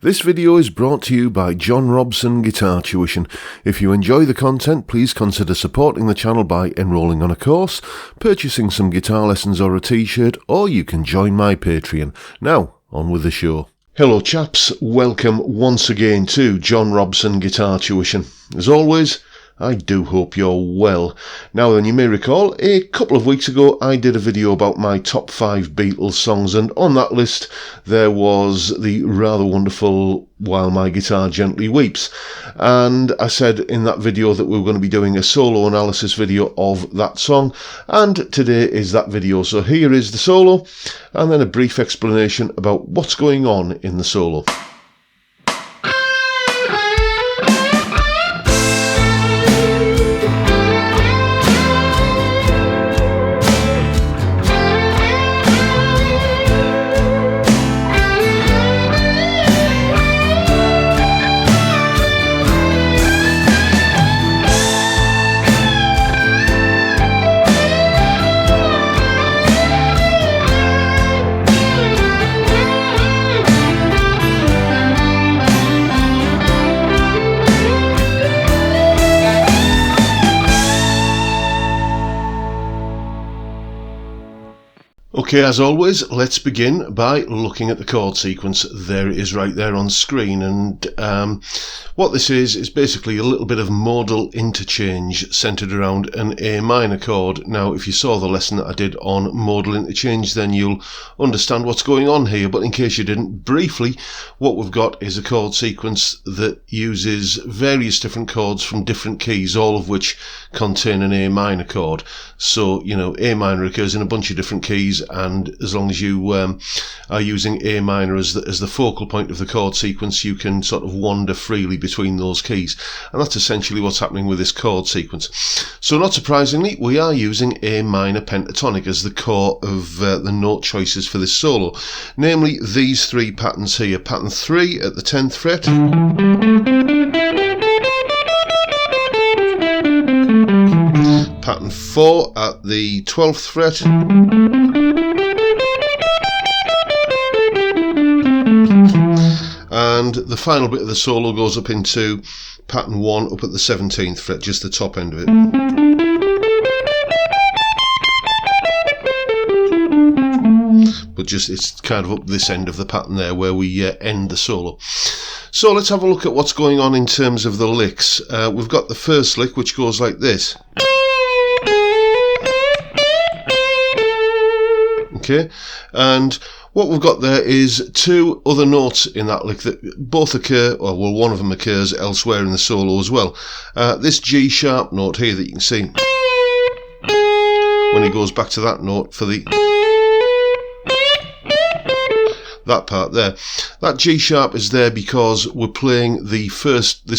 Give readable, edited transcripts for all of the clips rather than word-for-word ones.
This video is brought to you by John Robson Guitar Tuition. If you enjoy the content, please consider supporting the channel by enrolling on a course, purchasing some guitar lessons or a t-shirt, or you can join my Patreon. Now, on with the show. Hello chaps, welcome once again to John Robson Guitar Tuition. As always, I do hope you're well. Now then, you may recall, a couple of weeks ago I did a video about my top 5 Beatles songs, and on that list there was the rather wonderful While My Guitar Gently Weeps. And I said in that video that we were going to be doing a solo analysis video of that song, and today is that video. So here is the solo, and then a brief explanation about what's going on in the solo. Okay, as always, let's begin by looking at the chord sequence. There it is right there on screen, and what this is basically a little bit of modal interchange centered around an A minor chord. Now, if you saw the lesson that I did on modal interchange, then you'll understand what's going on here, but in case you didn't, briefly, what we've got is a chord sequence that uses various different chords from different keys, all of which contain an A minor chord. So, you know, A minor occurs in a bunch of different keys, and as long as you are using A minor as the focal point of the chord sequence, you can sort of wander freely between those keys, and that's essentially what's happening with this chord sequence. So not surprisingly, we are using A minor pentatonic as the core of the note choices for this solo, namely these three patterns here. Pattern 3 at the 10th fret, pattern 4 at the 12th fret, and the final bit of the solo goes up into pattern 1 up at the 17th fret, just the top end of it. But just it's kind of up this end of the pattern there where we end the solo. So let's have a look at what's going on in terms of the licks. We've got the first lick, which goes like this. Okay, and what we've got there is two other notes in that lick that both occur, or well, one of them occurs elsewhere in the solo as well. This G sharp note here that you can see when he goes back to that note for the that part there. That G sharp is there because we're playing this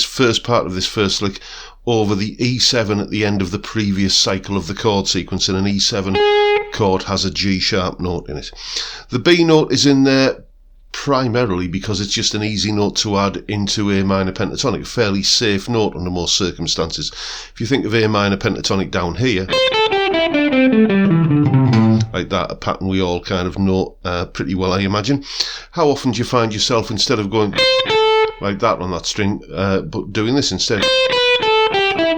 first part of this first lick over the E7 at the end of the previous cycle of the chord sequence, and an E7 chord has a G sharp note in it. The B note is in there primarily because it's just an easy note to add into A minor pentatonic, a fairly safe note under most circumstances. If you think of A minor pentatonic down here, like that, a pattern we all kind of know pretty well, I imagine. How often do you find yourself, instead of going like that on that string, but doing this instead,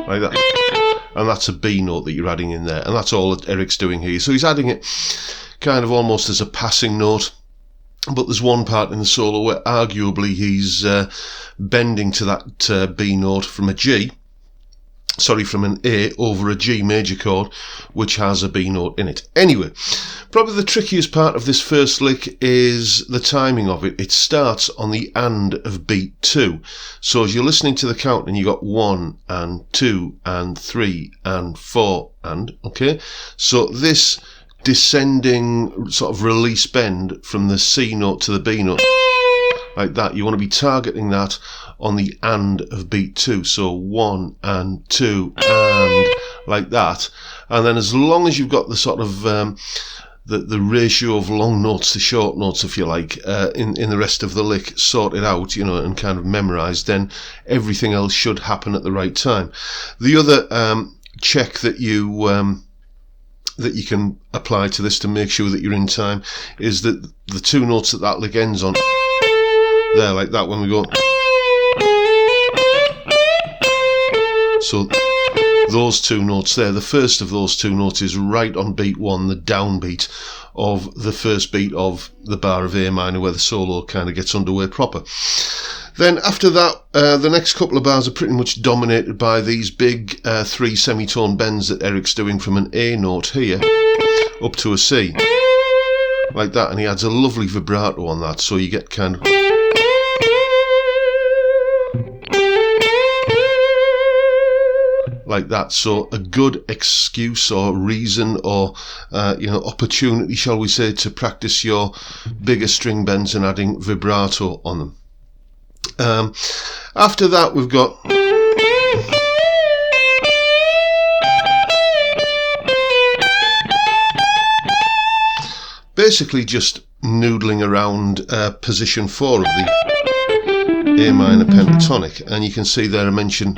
like that? And that's a B note that you're adding in there, and that's all that Eric's doing here. So he's adding it kind of almost as a passing note, but there's one part in the solo where arguably he's bending to that B note from an A over a G major chord, which has a B note in it. Anyway, probably the trickiest part of this first lick is the timing of it. It starts on the and of beat 2. So as you're listening to the count, and you got 1 and 2 and 3 and 4 and, okay? So this descending sort of release bend from the C note to the B note, like that, you want to be targeting that on the and of beat 2, so 1 and 2 and like that, and then as long as you've got the sort of the ratio of long notes to short notes, if you like, in the rest of the lick sorted out, you know, and kind of memorized, then everything else should happen at the right time. The other check that you can apply to this to make sure that you're in time is that the two notes that lick ends on, there, like that, when we go. So those two notes there, the first of those two notes is right on beat 1, the downbeat of the first beat of the bar of A minor, where the solo kind of gets underway proper. Then after that, the next couple of bars are pretty much dominated by these big 3 semitone bends that Eric's doing from an A note here up to a C, like that, and he adds a lovely vibrato on that, so you get kind of like that. So a good excuse or reason or opportunity, shall we say, to practice your bigger string bends and adding vibrato on them. After that, we've got basically just noodling around position 4 of the A minor pentatonic, and you can see there I mentioned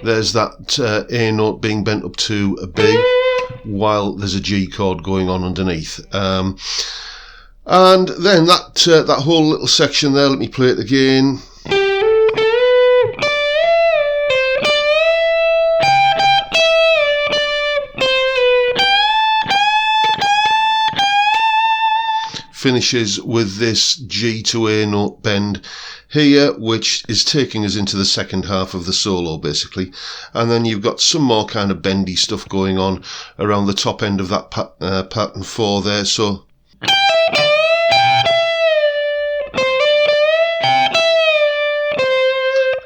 there's that A note being bent up to a B while there's a G chord going on underneath. And then that whole little section there, let me play it again. Finishes with this G to A note bend here, which is taking us into the second half of the solo basically, and then you've got some more kind of bendy stuff going on around the top end of that pattern 4 there, so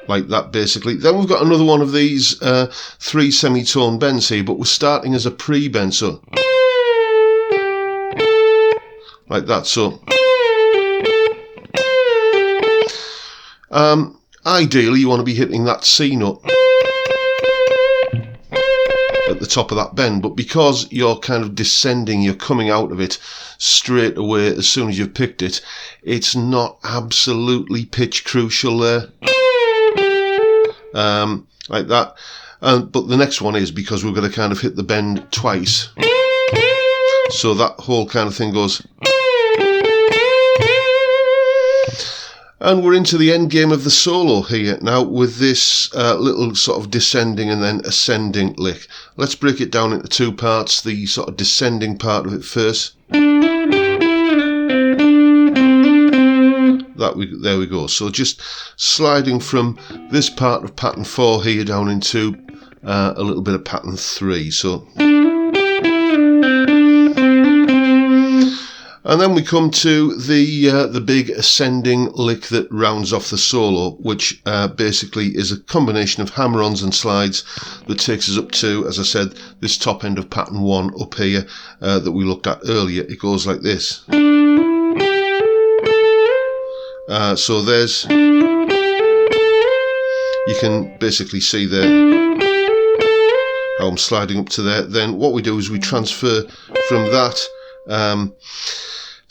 like that basically. Then we've got another one of these 3 semitone bends here, but we're starting as a pre-bend, so like that. So ideally you want to be hitting that C note at the top of that bend, but because you're kind of descending, you're coming out of it straight away as soon as you've picked it, it's not absolutely pitch crucial there, like that. But the next one is, because we're going to kind of hit the bend twice, so that whole kind of thing goes. And we're into the end game of the solo here now with this little sort of descending and then ascending lick. Let's break it down into 2 parts, the sort of descending part of it first. There we go. So just sliding from this part of pattern 4 here down into a little bit of pattern 3. So, and then we come to the big ascending lick that rounds off the solo, which basically is a combination of hammer-ons and slides that takes us up to, as I said, this top end of pattern 1 up here that we looked at earlier. It goes like this. So there's, you can basically see there how I'm sliding up to there. Then what we do is we transfer from that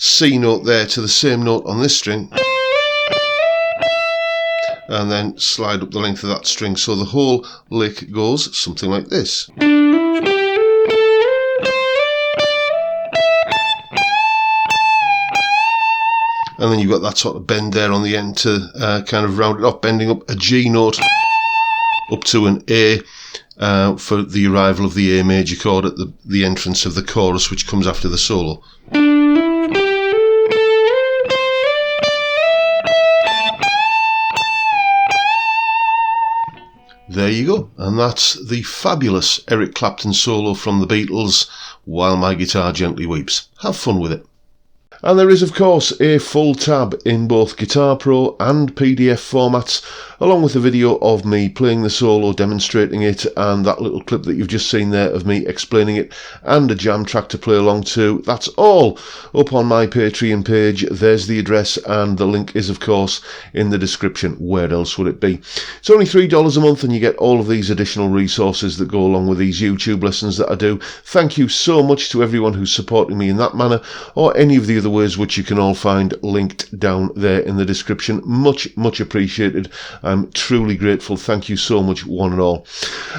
C note there to the same note on this string, and then slide up the length of that string, so the whole lick goes something like this. And then you've got that sort of bend there on the end to kind of round it off, bending up a G note up to an A for the arrival of the A major chord at the entrance of the chorus, which comes after the solo. There you go, and that's the fabulous Eric Clapton solo from the Beatles, While My Guitar Gently Weeps. Have fun with it. And there is, of course, a full tab in both Guitar Pro and PDF formats, along with a video of me playing the solo, demonstrating it, and that little clip that you've just seen there of me explaining it, and a jam track to play along to. That's all up on my Patreon page. There's the address, and the link is, of course, in the description. Where else would it be? It's only $3 a month, and you get all of these additional resources that go along with these YouTube lessons that I do. Thank you so much to everyone who's supporting me in that manner, or any of the other the ways which you can all find linked down there in the description. Much appreciated. I'm truly grateful. Thank you so much, one and all.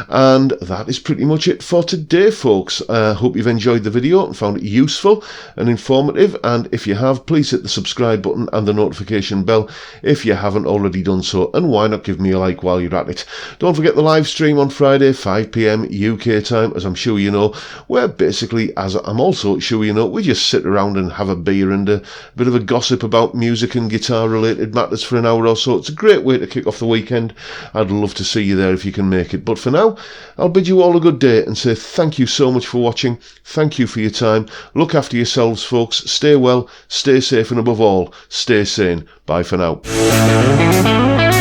And that is pretty much it for today, folks. I hope you've enjoyed the video and found it useful and informative, and if you have, please hit the subscribe button and the notification bell if you haven't already done so, and why not give me a like while you're at it. Don't forget the live stream on Friday 5 PM UK time, as I'm sure you know, where basically, as I'm also sure you know, we just sit around and have a beer and a bit of a gossip about music and guitar related matters for an hour or so. It's a great way to kick off the weekend. I'd love to see you there if you can make it. But for now, I'll bid you all a good day and say thank you so much for watching. Thank you for your time. Look after yourselves, folks. Stay well, stay safe, and above all, stay sane. Bye for now.